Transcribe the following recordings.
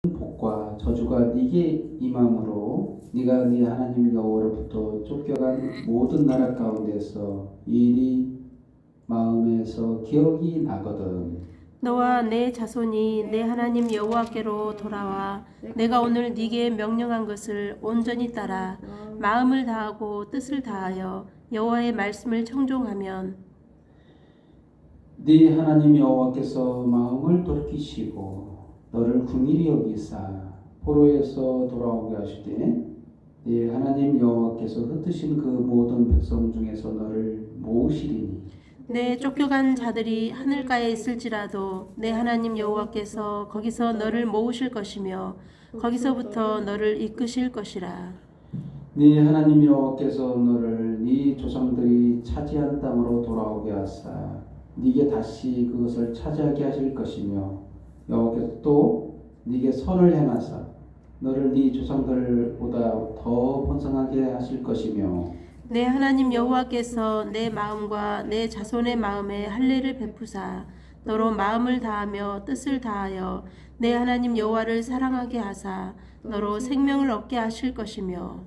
복과 저주가 네게 임함으로 네가 네 하나님 여호와로부터 쫓겨간 모든 나라 가운데서 이 일이 마음에서 기억이 나거든. 너와 내 자손이 내 하나님 여호와께로 돌아와 내가 오늘 네게 명령한 것을 온전히 따라 마음을 다하고 뜻을 다하여 여호와의 말씀을 청종하면 네 하나님 여호와께서 마음을 돌이키시고 너를 긍휼히 여기사 포로에서 돌아오게 하시되 네 하나님 여호와께서 흩으신 그 모든 백성 중에서 너를 모으시리니 내 쫓겨간 자들이 하늘가에 있을지라도 내 하나님 여호와께서 거기서 너를 모으실 것이며 거기서부터 너를 이끄실 것이라. 네 하나님 여호와께서 너를 네 조상들이 차지한 땅으로 돌아오게 하사 네게 다시 그것을 차지하게 하실 것이며 여호와께서 또 네게 선을 행하사 너를 네 조상들보다 더 번성하게 하실 것이며 내 하나님 여호와께서 내 마음과 내 자손의 마음에 할례를 베푸사 너로 마음을 다하며 뜻을 다하여 내 하나님 여호와를 사랑하게 하사 너로 생명을 얻게 하실 것이며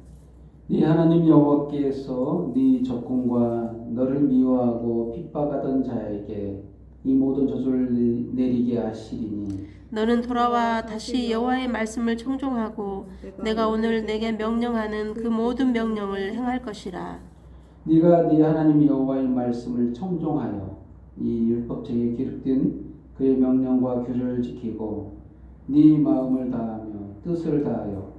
네 하나님 여호와께서 네 적군과 너를 미워하고 핍박하던 자에게 이 모든 저주를 내리게 하시리니 너는 돌아와 다시 여호와의 말씀을 청종하고 내가 오늘 내게 명령하는 그 모든 명령을 행할 것이라. 네가 네 하나님 여호와의 말씀을 청종하여 이 율법책에 기록된 그의 명령과 규례를 지키고 네 마음을 다하며 뜻을 다하여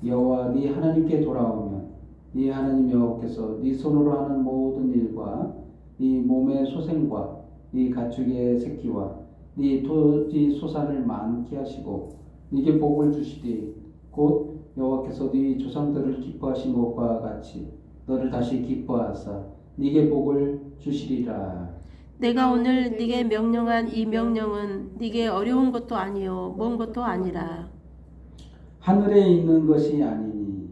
여호와 네 하나님께 돌아오면 네 하나님 여호와께서 네 손으로 하는 모든 일과 네 몸의 소생과 네 가축의 새끼와 네 토지 소산을 많게 하시고 네게 복을 주시되 곧 여호와께서 네 조상들을 기뻐하신 것과 같이 너를 다시 기뻐하사 네게 복을 주시리라. 내가 오늘 네게 명령한 이 명령은 네게 어려운 것도 아니요 먼 것도 아니라. 하늘에 있는 것이 아니니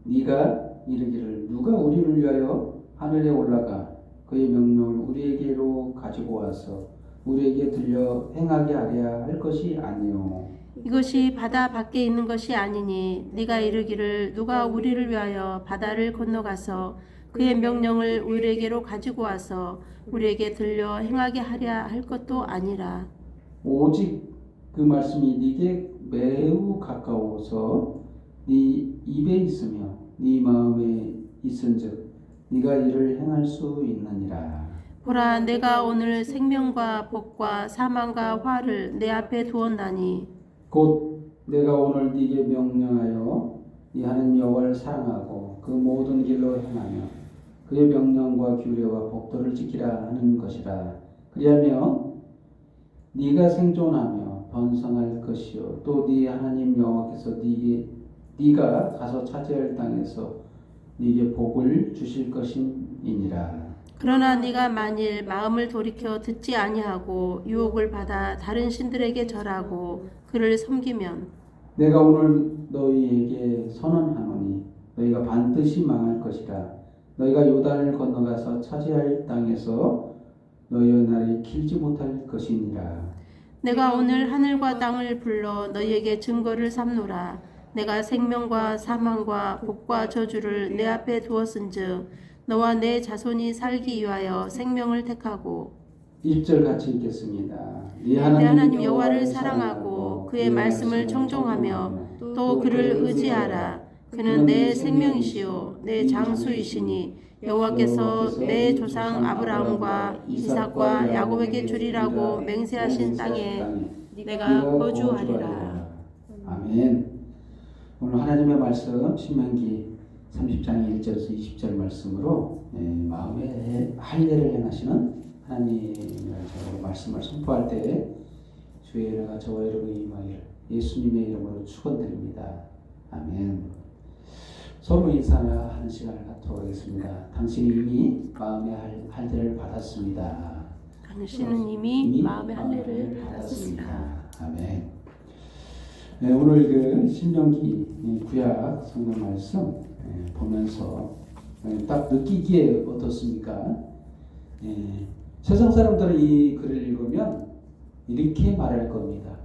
네가 이르기를 누가 우리를 위하여 하늘에 올라가 그의 명령을 우리에게로 가지고 와서 우리에게 들려 행하게 하랴 할 것이 아니요 이것이 바다 밖에 있는 것이 아니니 네가 이르기를 누가 우리를 위하여 바다를 건너가서 그의 명령을 우리에게로 가지고 와서 우리에게 들려 행하게 하랴 할 것도 아니라. 오직 그 말씀이 네게 매우 가까워서 네 입에 있으며 네 마음에 있은즉 네가 이를 행할 수 있느니라. 보라, 내가 오늘 생명과 복과 사망과 화를 내 앞에 두었나니 곧 내가 오늘 네게 명령하여 네 하나님 여호와를 사랑하고 그 모든 길로 행하며 그의 명령과 규례와 법도를 지키라 하는 것이라. 그리하며 네가 생존하며 번성할 것이요 또 네 하나님 여호와께서 네가 가서 차지할 땅에서 네게 복을 주실 것임이니라. 그러나 네가 만일 마음을 돌이켜 듣지 아니하고 유혹을 받아 다른 신들에게 절하고 그를 섬기면 내가 오늘 너희에게 선언하노니 너희가 반드시 망할 것이라. 너희가 요단을 건너가서 차지할 땅에서 너희의 날이 길지 못할 것이니라. 내가 오늘 하늘과 땅을 불러 너희에게 증거를 삼노라. 내가 생명과 사망과 복과 저주를 내 앞에 두었은즉 너와 내 자손이 살기 위하여 생명을 택하고 1절 같이 읽겠습니다. 네 하나님 여호와를 사랑하고 그의 말씀을 청종하며 또 그를 의지하라. 그는 내 생명이시요 내 장수이시니 여호와께서 내 조상 아브라함과 이삭과 야곱에게 주리라고 맹세하신 땅에 내가 거주하리라. 아멘. 오늘 하나님의 말씀 신명기 30장 1절에서 20절 말씀으로 마음에 할례를 행하시는 하나님의 말씀을 선포할 때 주의 은혜가 저와 여러분의 임하기를 예수님의 이름으로 축원드립니다. 아멘. 서로 인사하는 시간을 갖도록 하겠습니다. 당신이 이미 마음의 할례를 받았습니다. 당신은 이미 마음의 할례를 받았습니다. 아멘. 네, 오늘 그 신명기 구약 성경 말씀 보면서 딱 느끼기에 어떻습니까? 세상 사람들은 이 글을 읽으면 이렇게 말할 겁니다.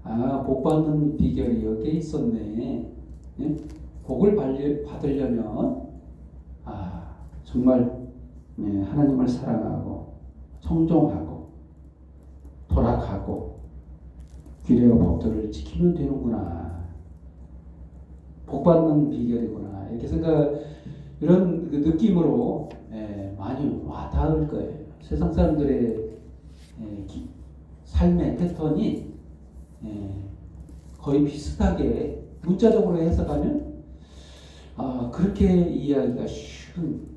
아, 복 받는 비결이 여기에 있었네. 예? 복을 받으려면 정말 하나님을 사랑하고 청종하고 돌아가고 규례와 법도를 지키면 되는구나. 복 받는 비결이구나. 이렇게 이런 그 느낌으로 많이 와닿을 거예요. 세상 사람들의 삶의 패턴이 거의 비슷하게 문자적으로 해석하면 그렇게 이해하기가 쉬운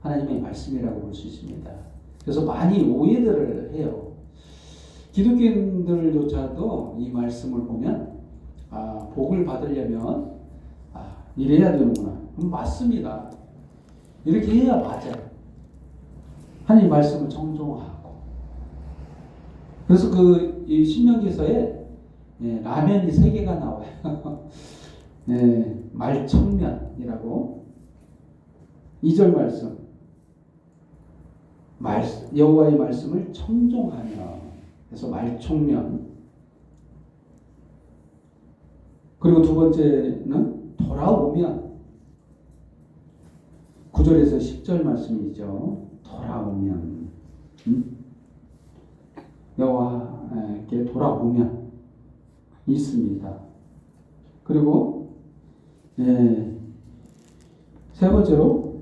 하나님의 말씀이라고 볼 수 있습니다. 그래서 많이 오해들을 해요. 기독교인들조차도 이 말씀을 보면 복을 받으려면 이래야 되는구나. 맞습니다. 이렇게 해야 맞아요. 하나님 말씀을 청종하고. 그래서 이 신명기서에 라면이 3개가 나와요. 말청면이라고 2절 말씀 여호와의 말씀을 청종하며 그래서 말청면. 그리고 두 번째는 돌아오면 9절에서 10절 말씀이죠. 돌아오면 여호와께 돌아오면 있습니다. 그리고 세 번째로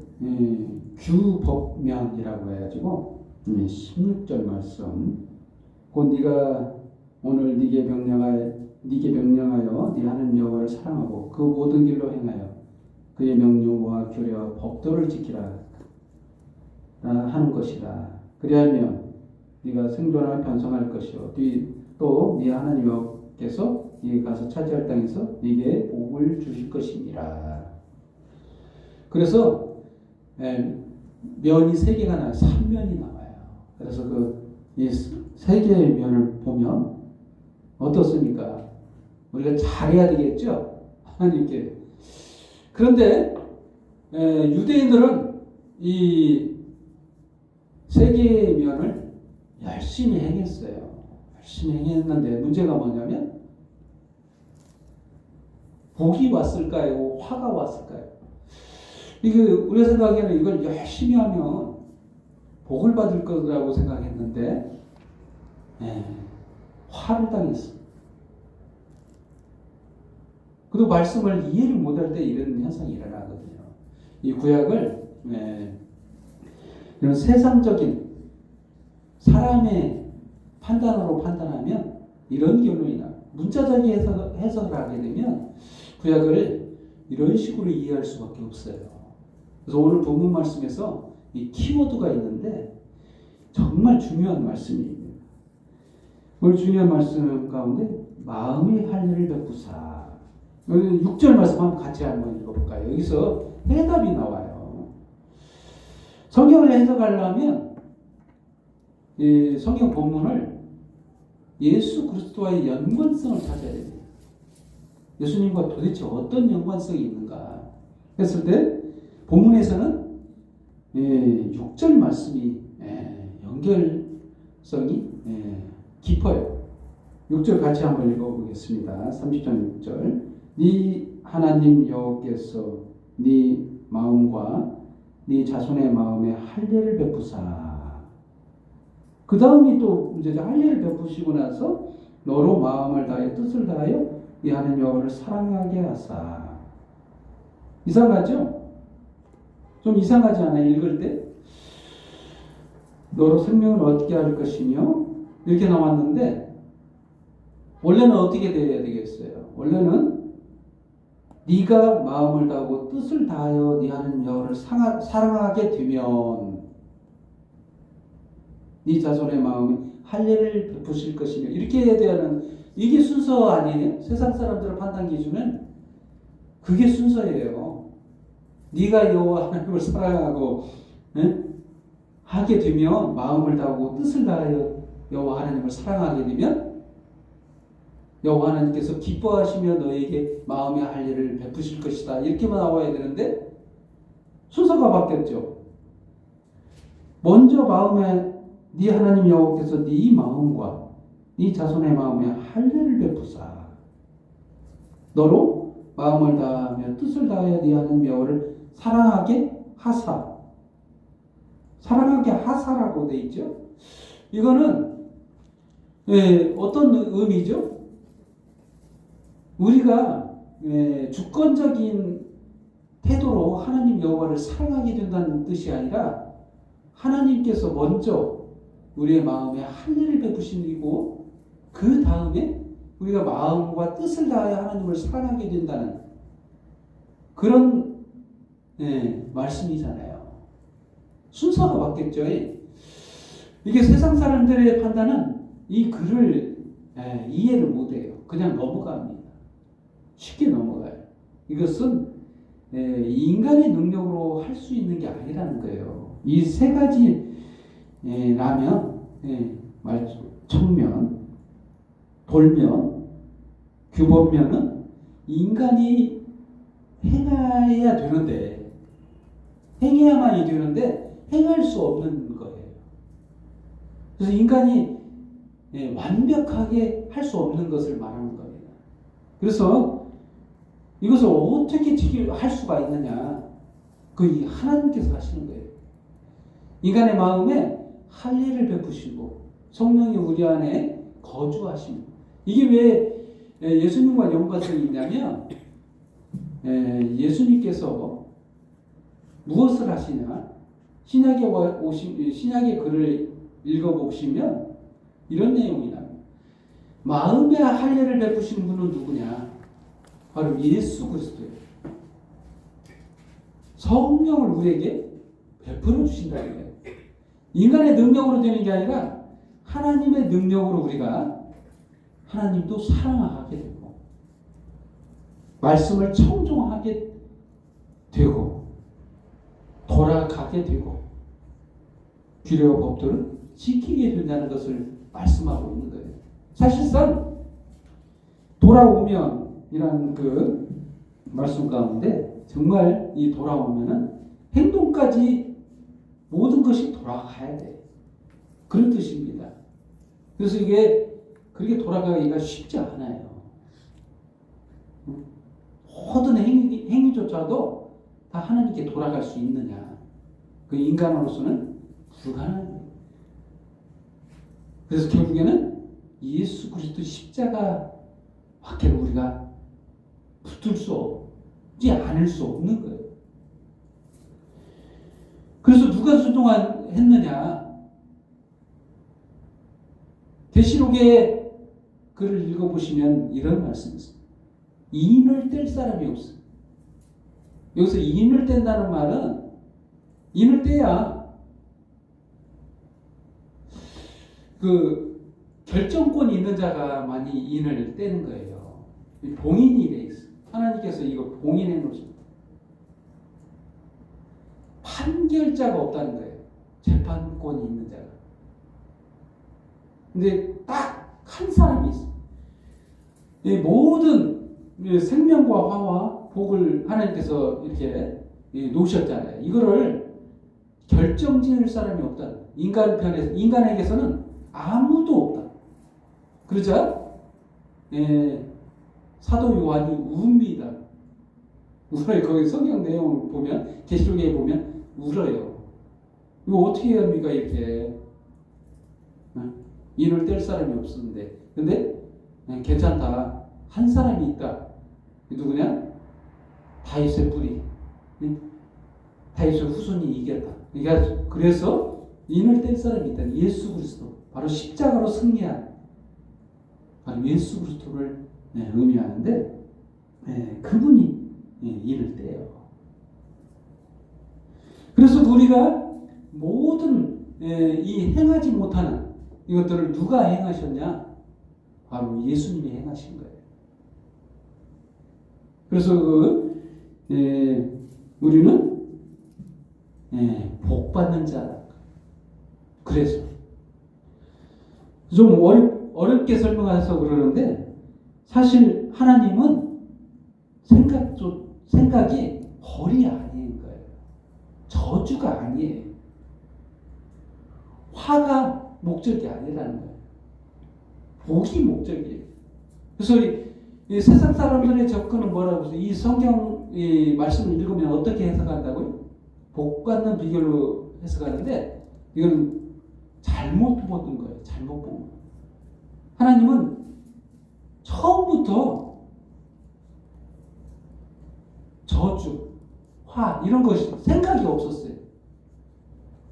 규법면이라고 해가지고 16절 말씀. 곧 네가 오늘 네게 명령하여 네 하나님 여호와를 사랑하고 그 모든 길로 행하여 그의 명령과 규례와 법도를 지키라 하는 것이다. 그리하면 네가 생존하며 번성할 것이요 또 네 하나님 여호와께서 네가 가서 차지할 땅에서 네게 복을 주실 것이니라. 그래서 면이 3개가 나와요. 3면이 나와요. 그래서 이 3개의 면을 보면 어떻습니까? 우리가 잘해야 되겠죠? 하나님께. 그런데 유대인들은 이 3개의 면을 열심히 행했어요. 열심히 행했는데 문제가 뭐냐면 복이 왔을까요? 화가 왔을까요? 이게 우리 생각에는 이걸 열심히 하면 복을 받을 거라고 생각했는데 화를 당했어. 그리고 말씀을 이해를 못할 때 이런 현상이 일어나거든요. 이 구약을 이런 세상적인 사람의 판단으로 판단하면 이런 경우에 문자적인 해석을 하게 되면 구약을 이런 식으로 이해할 수밖에 없어요. 그래서 오늘 본문 말씀에서 이 키워드가 있는데 정말 중요한 말씀입니다. 오늘 중요한 말씀 가운데 마음의 할례를 베푸사. 6절 말씀 같이 한번 읽어볼까요? 여기서 해답이 나와요. 성경을 해석하려면 이 성경 본문을 예수 그리스도와의 연관성을 찾아야 됩니다. 예수님과 도대체 어떤 연관성이 있는가 했을 때 본문에서는 6절 말씀이 연결성이 깊어요. 6절 같이 한번 읽어보겠습니다. 30장 6절. 네 하나님 여호와께서 네 마음과 네 자손의 마음에 할례를 베푸사. 그 다음이 또 문제죠. 할례를 베푸시고 나서 너로 마음을 다하여 뜻을 다하여 네 하나님 여호와를 사랑하게 하사. 이상하죠? 좀 이상하지 않아요? 읽을 때? 너로 생명을 얻게 할 것이며 이렇게 나왔는데 원래는 어떻게 돼야 되겠어요? 원래는 네가 마음을 다하고 뜻을 다하여 네 하나님 여호와를 사랑하게 되면 네 자손의 마음에 할례를 베푸실 것이며 이렇게 해야 되는 이게 순서 아니에요? 세상 사람들의 판단 기준은 그게 순서예요. 네가 여호와 하나님을 사랑하고 하게 되면 마음을 다하고 뜻을 다하여 여호와 하나님을 사랑하게 되면 여호와 하나님께서 기뻐하시며 너에게 마음의 할례를 베푸실 것이다. 이렇게만 나와야 되는데 순서가 바뀌었죠. 먼저 마음에 네 하나님 여호와께서 네 마음과 네 자손의 마음에 할례를 베푸사 너로 마음을 다하며 뜻을 다하여 네 하나님 여호와를 사랑하게 하사. 사랑하게 하사라고 돼 있죠. 이거는 어떤 의미죠? 우리가 주권적인 태도로 하나님 여호와를 사랑하게 된다는 뜻이 아니라 하나님께서 먼저 우리의 마음에 할례를 베푸시고 그 다음에 우리가 마음과 뜻을 다하여 하나님을 사랑하게 된다는 그런 말씀이잖아요. 순서가 바뀌었죠. 이게 세상 사람들의 판단은 이 글을 이해를 못해요. 그냥 넘어갑니다. 쉽게 넘어가요. 이것은 인간의 능력으로 할 수 있는 게 아니라는 거예요. 이 세 가지 라면, 청면, 돌면, 규범면은 인간이 행해야 되는데 행해야만이 되는데 행할 수 없는 거예요. 그래서 인간이 완벽하게 할 수 없는 것을 말하는 겁니다. 그래서 이것을 어떻게 할 수가 있느냐? 그 하나님께서 하시는 거예요. 인간의 마음에 할례를 베푸시고 성령이 우리 안에 거주하시고 이게 왜 예수님과 연관성이 있냐면 예수님께서 무엇을 하시냐? 신약의 글을 읽어보시면 이런 내용이 나옵니다. 마음에 할례를 베푸신 분은 누구냐? 바로 예수 그리스도예요. 성령을 우리에게 베풀어 주신다는 거예요. 인간의 능력으로 되는 게 아니라 하나님의 능력으로 우리가 하나님도 사랑하게 되고 말씀을 청종하게 되고 돌아가게 되고 규례와 법들을 지키게 된다는 것을 말씀하고 있는 거예요. 사실상 돌아오면이라는 그 말씀 가운데 정말 이 돌아오면은 행동까지 모든 것이 돌아가야 돼. 그런 뜻입니다. 그래서 이게 그렇게 돌아가기가 쉽지 않아요. 모든 행위조차도 다 하나님께 돌아갈 수 있느냐? 그 인간으로서는 불가능해요. 그래서 결국에는 예수 그리스도 십자가 밖에 우리가 붙을 수 없지 않을 수 없는 거예요. 그래서 누가 순종했느냐? 계시록의 글을 읽어보시면 이런 말씀이 있습니다. 인을 뗄 사람이 없어요. 여기서 인을 뗀다는 말은 인을 떼야 그 결정권이 있는 자가 많이 인을 떼는 거예요. 봉인이 돼 있어요. 하나님께서 이거 봉인해 놓으십니다. 판결자가 없다는 거예요. 재판권이 있는 자가. 근데 딱 한 사람이 있어요. 이 모든 생명과 화와 복을 하나님께서 이렇게 놓으셨잖아요. 이거를 결정 지을 사람이 없다. 인간에게서는 아무도 없다. 그러자 사도 요한이 웁니다. 울어요. 거기 성경 내용을 보면 계시록에 보면 울어요. 이거 어떻게 해야 합니까? 이렇게 인을 뗄 사람이 없었는데 근데 괜찮다. 한 사람이 있다. 누구냐? 다윗의 뿌리. 다윗의 후손이 이겼다. 그러니까 그래서 인을 뗄 사람이 있다. 예수 그리스도. 바로 십자가로 승리한 바로 예수 그리스도를 의미하는데 그분이 인을 떼요. 그래서 우리가 모든 이 행하지 못하는 이것들을 누가 행하셨냐? 바로 예수님이 행하신 거예요. 그래서 우리는 복 받는 자다. 그래서 좀 어렵게 설명해서 그러는데 사실 하나님은 생각이 벌이 아닌 거예요. 저주가 아니에요. 화가 목적이 아니라는 거예요. 복이 목적이에요. 그래서 이 세상 사람들의 접근은 뭐라고 해서 이 성경 이 말씀을 읽으면 어떻게 해석한다고요? 복 받는 비결로 해석하는데 이건 잘못 보는 거예요. 잘못 본 거예요. 하나님은 처음부터 저주, 화 이런 것이 생각이 없었어요.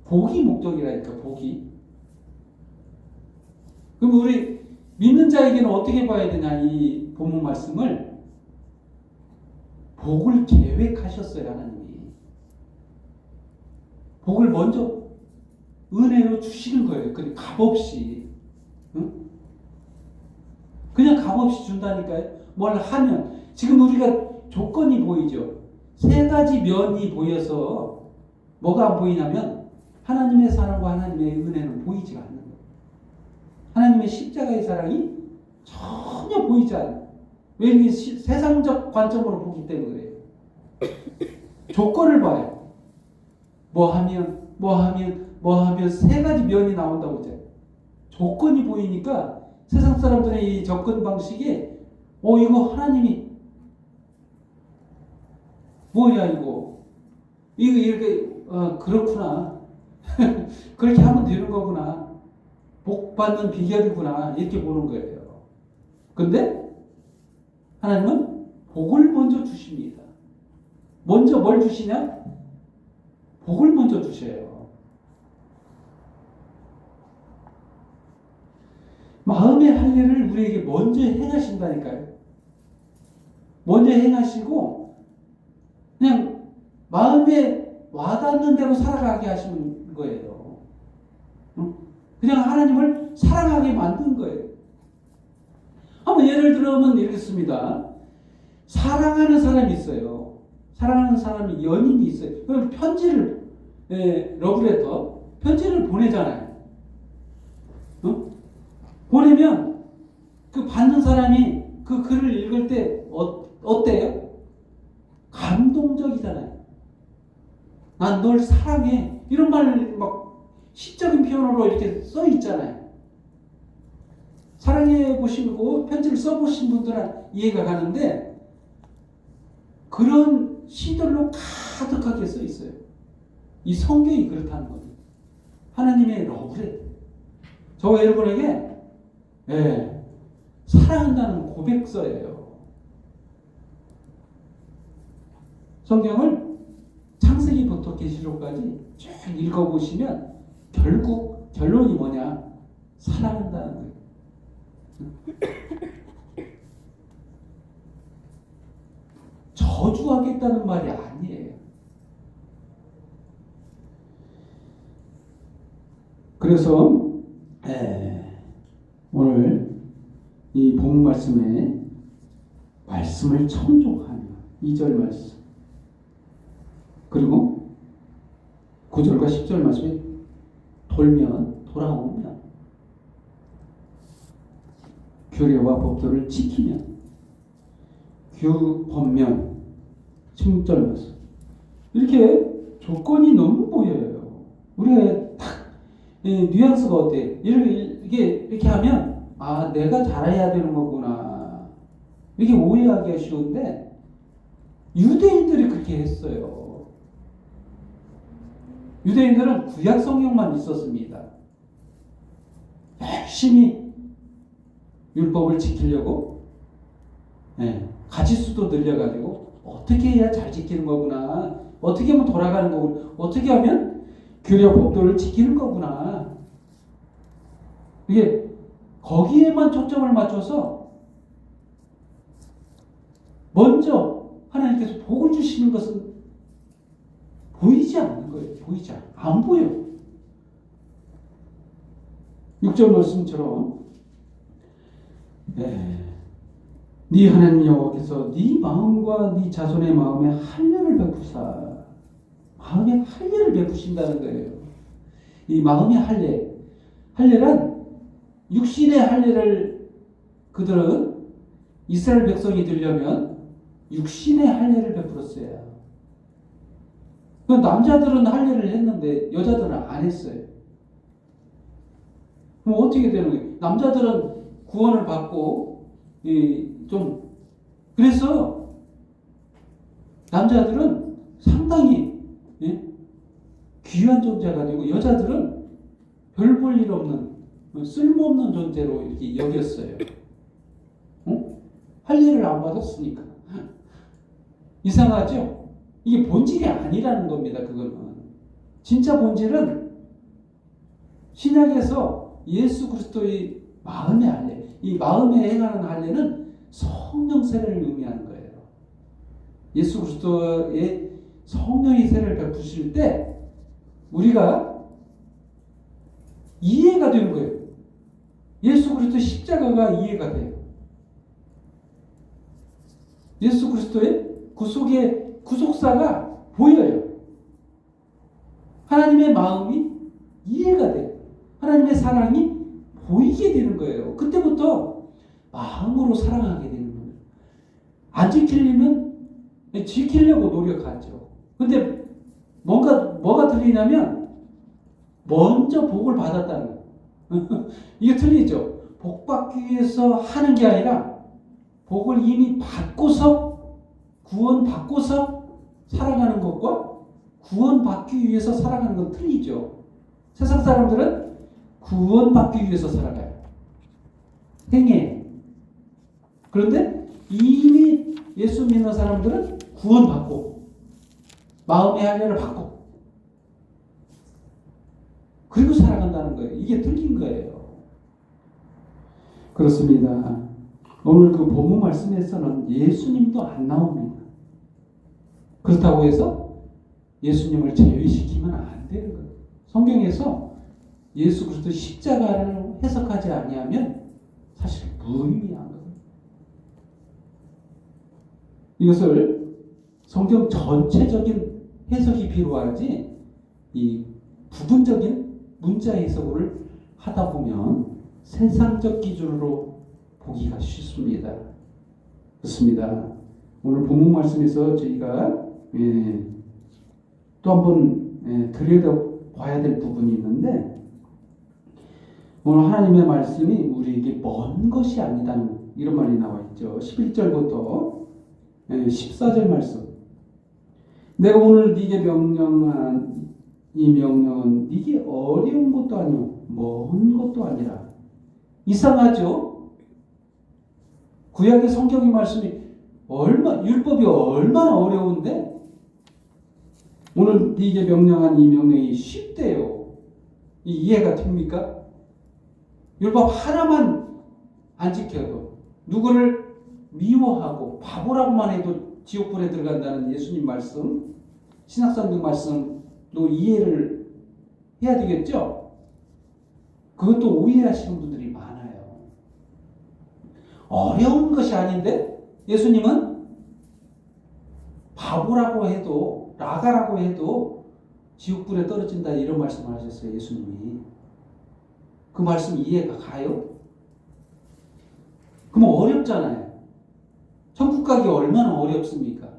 복이 목적이라니까 복이. 그럼 우리 믿는 자에게는 어떻게 봐야 되냐 이 본문 말씀을 복을 계획하셨어요 하나님이. 복을 먼저 은혜로 주시는 거예요. 그냥 값없이. 응? 그냥 값없이 준다니까요. 뭘 하면 지금 우리가 조건이 보이죠. 세 가지 면이 보여서 뭐가 안 보이냐면 하나님의 사랑과 하나님의 은혜는 보이지 않는 거예요. 하나님의 십자가의 사랑이 전혀 보이지 않아요. 왜 이렇게 세상적 관점으로 보기 때문에 그래요. 조건을 봐요. 뭐 하면 세 가지 면이 나온다고 했잖아요. 조건이 보이니까 세상 사람들의 이 접근 방식이 이거 하나님이 뭐야 이거 이렇게 그렇구나 그렇게 하면 되는 거구나 복 받는 비결이구나 이렇게 보는 거예요. 근데 하나님은 복을 먼저 주십니다. 먼저 뭘 주시냐? 복을 먼저 주셔요. 마음의 할례를 우리에게 먼저 행하신다니까요. 먼저 행하시고 그냥 마음에 와닿는 대로 살아가게 하시는 거예요. 그냥 하나님을 사랑하게 만든 거예요. 한번 예를 들면 이렇습니다. 사랑하는 사람이 있어요. 사랑하는 사람이 연인이 있어요. 그럼 편지를 러브레터 편지를 보내잖아요. 보내면 그 받는 사람이 그 글을 읽을 때 어때요? 감동적이잖아요. 난 널 사랑해. 이런 말 막 시적인 표현으로 이렇게 써 있잖아요. 사랑해 보시고 편지를 써 보신 분들은 이해가 가는데 그런 시들로 가득하게 써 있어요. 이 성경이 그렇다는 겁니다. 하나님의 러브레터. 저와 여러분에게 사랑한다는 고백서예요. 성경을 창세기부터 계시록까지 쭉 읽어보시면 결국 결론이 뭐냐? 사랑한다는 거예요. 저주하겠다는 말이 아니에요. 그래서 오늘 이 본 말씀에 말씀을 청종하며 2절 말씀 그리고 9절과 10절 말씀에 돌아오면 규례와 법도를 지키면 규범면 16절 말씀 이렇게 조건이 너무 보여요. 우리가 딱 뉘앙스가 어때? 이렇게 하면 내가 잘해야 되는 거구나 이렇게 오해하기가 쉬운데 유대인들이 그렇게 했어요. 유대인들은 구약 성경만 있었습니다. 열심히 율법을 지키려고 가지수도 늘려가지고 어떻게 해야 잘 지키는 거구나 어떻게 하면 돌아가는 거구나 어떻게 하면 규례 법도를 지키는 거구나 이게 거기에만 초점을 맞춰서 먼저 하나님께서 복을 주시는 것은 보이지 않는 거예요. 보이지 않아요. 안 보여. 6절 말씀처럼 네 하나님 여호와께서 네 마음과 네 자손의 마음에 할례를 베푸사 마음에 할례를 베푸신다는 거예요. 이 마음의 할례란 육신의 할례를 그들은 이스라엘 백성이 되려면 육신의 할례를 베풀었어요. 남자들은 할례를 했는데 여자들은 안 했어요. 그럼 어떻게 되는 거예요? 남자들은 구원을 받고 좀 그래서 남자들은 상당히 귀한 존재가 되고 여자들은 별 볼 일 없는 쓸모없는 존재로 이렇게 여겼어요. 할 일을 안 받았으니까. 이상하죠? 이게 본질이 아니라는 겁니다. 그거는. 진짜 본질은 신약에서 예수 그리스도의 마음의 할례, 이 마음에 행하는 할례는 성령 세례를 의미하는 거예요. 예수 그리스도의 성령이 세례를 베푸실 때 우리가 이해가 되는 거예요. 예수 그리스도의 십자가가 이해가 돼요. 예수 그리스도의 구속사가 보여요. 하나님의 마음이 이해가 돼요. 하나님의 사랑이 보이게 되는 거예요. 그때부터 마음으로 사랑하게 되는 거예요. 안 지키려면 지키려고 노력하죠. 근데 뭐가 틀리냐면 먼저 복을 받았다는 거예요. 이게 틀리죠. 복 받기 위해서 하는 게 아니라 복을 이미 받고서 구원 받고서 살아가는 것과 구원 받기 위해서 살아가는 건 틀리죠. 세상 사람들은 구원 받기 위해서 살아가요. 행해. 그런데 이미 예수 믿는 사람들은 구원 받고 마음의 할례를 받고 그리고 살아간다는 거예요. 이게 틀린 거예요. 그렇습니다. 오늘 그 본문 말씀에서는 예수님도 안 나옵니다. 그렇다고 해서 예수님을 제외시키면 안 되는 거예요. 성경에서 예수 그리스도 십자가를 해석하지 아니하면 사실 무의미한 거예요. 이것을 성경 전체적인 해석이 필요하지 이 부분적인 문자 해석을 하다 보면 세상적 기준으로 보기가 쉽습니다. 그렇습니다. 오늘 본문 말씀에서 저희가 또 한번 들여다봐야 될 부분이 있는데 오늘 하나님의 말씀이 우리에게 먼 것이 아니다는 이런 말이 나와 있죠. 11절부터 14절 말씀. 내가 오늘 네게 명령한 이 명령은 네게 어려운 것도 아니요 먼 것도 아니라. 이상하죠? 구약의 성경의 말씀이 율법이 얼마나 어려운데 오늘 네게 명령한 이 명령이 쉽대요. 이해가 됩니까? 율법 하나만 안 지켜도 누구를 미워하고 바보라고만 해도 지옥불에 들어간다는 예수님 말씀, 신약성경 말씀도 이해를 해야 되겠죠? 그것도 오해하시는 분들이 많아요. 어려운 것이 아닌데 예수님은 바보라고 해도 라가라고 해도 지옥불에 떨어진다 이런 말씀을 하셨어요. 예수님이. 그 말씀 이해가 가요? 그럼 어렵잖아요. 천국 가기 얼마나 어렵습니까?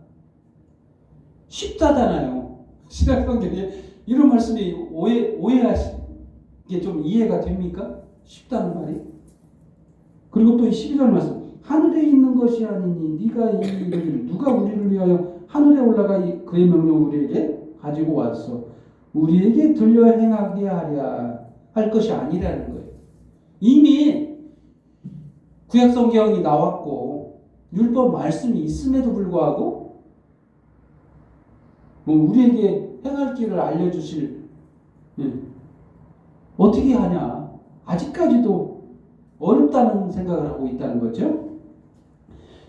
쉽다잖아요. 신약성경에 이런 말씀이 오해하시게 좀 이해가 됩니까? 쉽다는 말이. 그리고 또 12절 말씀. 하늘에 있는 것이 아니니 네가 이 이르기를 누가 우리를 위하여 하늘에 올라가 그의 명령을 우리에게 가지고 와서 우리에게 들려 행하게 하랴 할 것이 아니라는 거예요. 이미 구약 성경이 나왔고 율법 말씀이 있음에도 불구하고 우리에게 행할 길을 알려주실 어떻게 하냐 아직까지도 어렵다는 생각을 하고 있다는 거죠.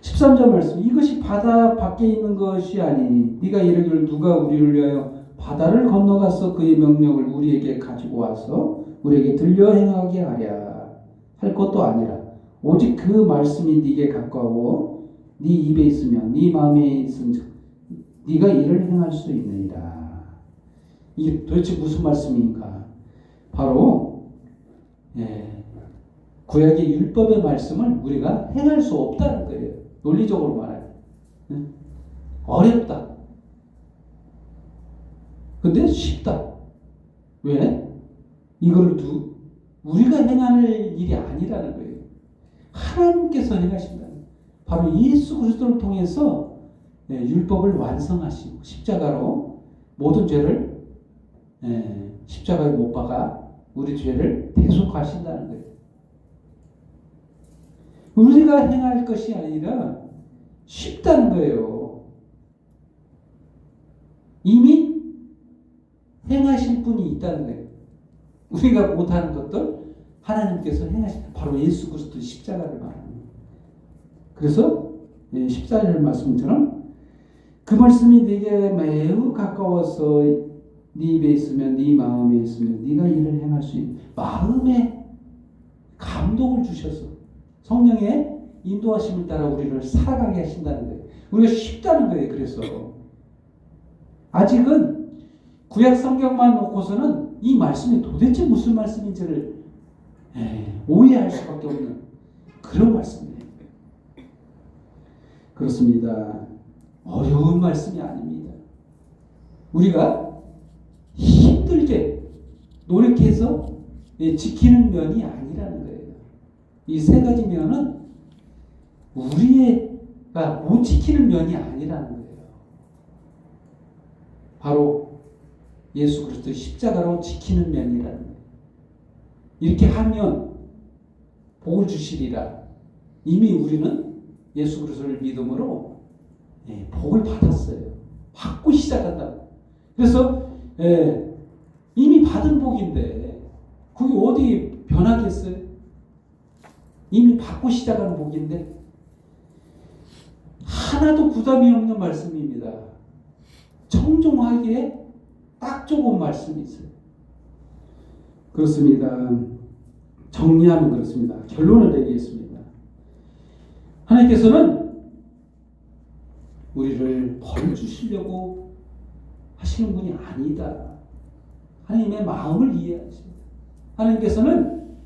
13절 말씀. 이것이 바다 밖에 있는 것이 아니니 네가 이르기를 누가 우리를 위하여 바다를 건너가서 그의 명령을 우리에게 가지고 와서 우리에게 들려 행하게 하랴 할 것도 아니라 오직 그 말씀이 네게 가까워 네 입에 있으며 네 마음에 있은즉 네가 이를 행할 수 있느니라. 이게 도대체 무슨 말씀입니까? 바로 구약의 율법의 말씀을 우리가 행할 수 없다는 거예요. 논리적으로 말해요. 어렵다. 근데 쉽다. 왜? 이걸 우리가 행할 일이 아니라는 거예요. 하나님께서 행하신다는 거예요. 바로 예수 그리스도를 통해서 율법을 완성하시고 십자가로 모든 죄를 십자가에 못 박아 우리 죄를 대속하신다는 거예요. 우리가 행할 것이 아니라 쉽다는 거예요. 이미 행하실 분이 있다는 거예요. 우리가 못하는 것들 하나님께서 행하신, 바로 예수 그리스도 십자가를 말합니다. 그래서 14절 말씀처럼 그 말씀이 네게 매우 가까워서 네 입에 있으면, 네 마음에 있으면 네가 이를 행할 수 있는, 마음에 감동을 주셔서 성령의 인도하심을 따라 우리를 살아가게 하신다는 거예요. 우리가 쉽다는 거예요. 그래서 아직은 구약 성경만 놓고서는 이 말씀이 도대체 무슨 말씀인지를 오해할 수밖에 없는 그런 말씀이에요. 그렇습니다. 어려운 말씀이 아닙니다. 우리가 힘들게 노력해서 지키는 면이 아니라는 거예요. 이 세 가지 면은 우리가 못 지키는 면이 아니라는 거예요. 바로 예수 그리스도의 십자가로 지키는 면이라는 거예요. 이렇게 하면 복을 주시리라. 이미 우리는 예수 그리스도를 믿음으로 복을 받았어요. 받고 시작한다고. 그래서 이미 받은 복인데 그게 어디 변하겠어요? 이미 받고 시작하는 복인데 하나도 부담이 없는 말씀입니다. 청종하기에 딱 좋은 말씀이 있어요. 그렇습니다. 정리하면 그렇습니다. 결론을 내리겠습니다. 하나님께서는 우리를 벌 주시려고 하시는 분이 아니다. 하나님의 마음을 이해하십니다. 하나님께서는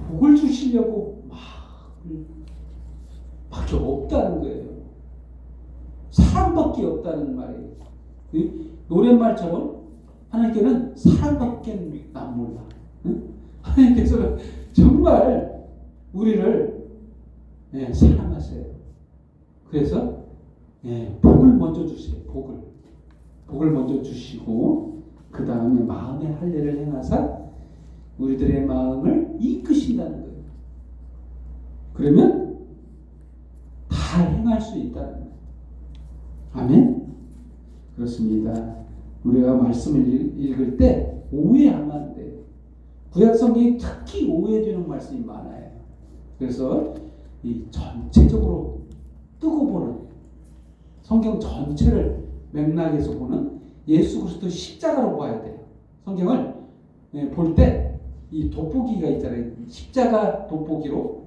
복을 주시려고 밖에 없다는 거예요. 사랑밖에 없다는 말이에요. 노랫말처럼 하나님께는 사랑밖에 난 몰라. 하나님께서는 정말 우리를 사랑하세요. 그래서 복을 먼저 주세요. 복을 먼저 주시고 그 다음에 마음의 할례를 행하사 우리들의 마음을 이끄신다는 거예요. 그러면 다 행할 수 있다는 거예요. 아멘? 그렇습니다. 우리가 말씀을 읽을 때 오해하면 안 돼요. 구약 성경이 특히 오해되는 말씀이 많아요. 그래서 이 전체적으로 뜨고 보는, 성경 전체를 맥락에서 보는 예수 그리스도 십자가로 봐야 돼요. 성경을 볼 때 이 돋보기가 있잖아요. 십자가 돋보기로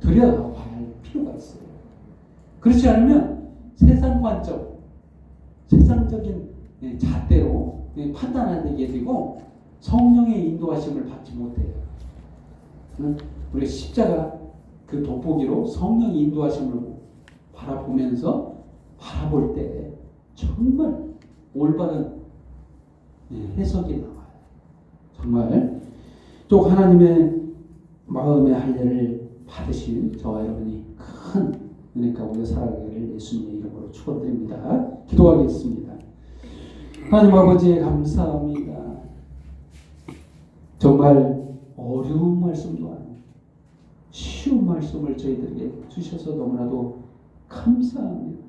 들여다봐야 할 필요가 있어요. 그렇지 않으면 세상 관점, 세상적인 잣대로 판단하게 되고 성령의 인도하심을 받지 못해요. 우리 십자가 그 돋보기로 성령의 인도하심을 바라보면서 바라볼 때 정말 올바른 해석이 나와요. 정말 또 하나님의 마음의 할례를 받으신 저와 여러분이 큰 은혜 가운데 살아가기를 예수님의 이름으로 축원드립니다. 기도하겠습니다. 하나님 아버지 감사합니다. 정말 어려운 말씀도 아니고 쉬운 말씀을 저희들에게 주셔서 너무나도 감사합니다.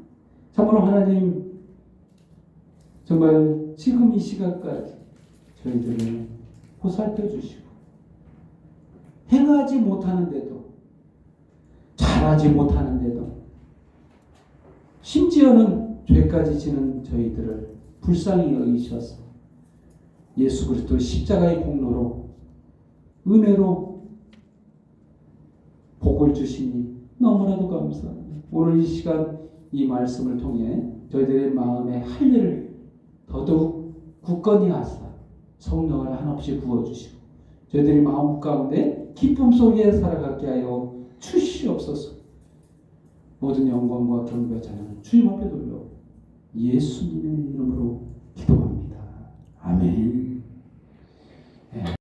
참으로 하나님 정말 지금 이 시간까지 저희들을 보살펴 주시고 행하지 못하는데도 잘하지 못하는데도 심지어는 죄까지 지는 저희들을 불쌍히 여기셔서 예수 그리스도 십자가의 공로로 은혜로 복을 주시니 너무나도 감사합니다. 오늘 이 시간 이 말씀을 통해 저희들의 마음의 할례를 더더욱 굳건히 하사 성령을 한없이 부어주시고 저희들이 마음 가운데 기쁨 속에 살아가게 하여 주시옵소서. 모든 영광과 경배와 찬양은 주님 앞에 돌려 예수님의 이름으로 기도합니다. 아멘.